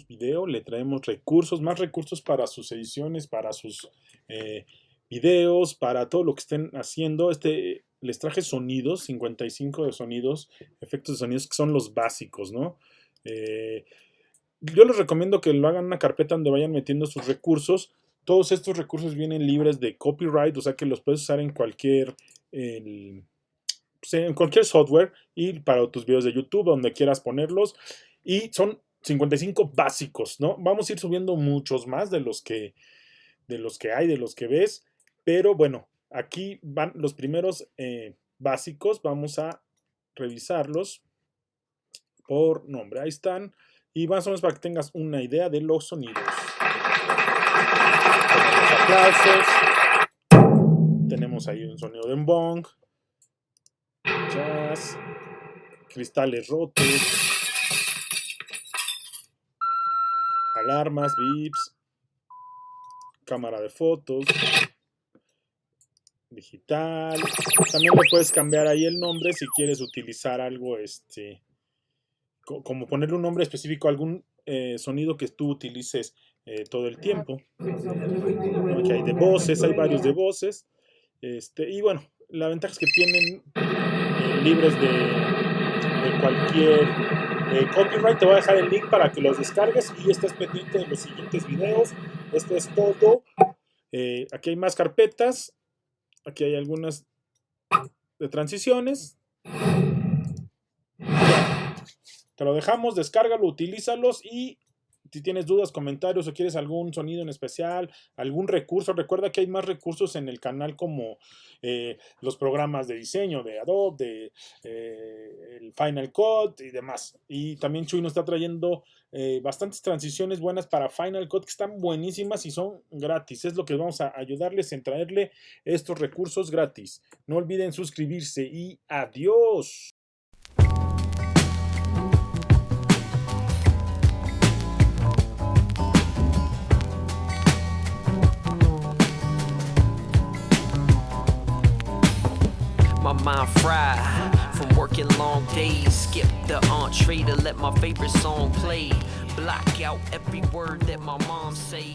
traemos video, le traemos recursos, más recursos para sus ediciones, para sus videos, para todo lo que estén haciendo. Les traje sonidos, 55 de sonidos, efectos de sonidos que son los básicos, ¿no? Yo les recomiendo que lo hagan en una carpeta donde vayan metiendo sus recursos. Todos estos recursos vienen libres de copyright, o sea que los puedes usar en cualquier software y para tus videos de YouTube, donde quieras ponerlos. Y son 55 básicos, ¿no? Vamos a ir subiendo muchos más de los que hay, de los que ves. Pero bueno, aquí van los primeros básicos. Vamos a revisarlos por nombre. Ahí están. Y más o menos para que tengas una idea de los sonidos. Tenemos aplausos. Tenemos ahí un sonido de embong. Jazz. Cristales rotos. Alarmas, beeps. Cámara de fotos. Digital. También le puedes cambiar ahí el nombre si quieres utilizar algo, como ponerle un nombre específico a algún sonido que tú utilices todo el tiempo. Aquí hay de voces, hay varios de voces. Y bueno, la ventaja es que tienen libres de cualquier copyright. Te voy a dejar el link para que los descargues y estés pendiente de los siguientes videos. Esto es todo. Aquí hay más carpetas. Aquí hay algunas de transiciones. Te lo dejamos, descárgalo, utilízalos y si tienes dudas, comentarios o quieres algún sonido en especial, algún recurso, recuerda que hay más recursos en el canal como los programas de diseño de Adobe, el Final Cut y demás. Y también Chuy nos está trayendo bastantes transiciones buenas para Final Cut que están buenísimas y son gratis. Es lo que vamos a ayudarles en traerle estos recursos gratis. No olviden suscribirse y adiós. My mind fried from working long days. Skip the entree to let my favorite song play. Block out every word that my mom say.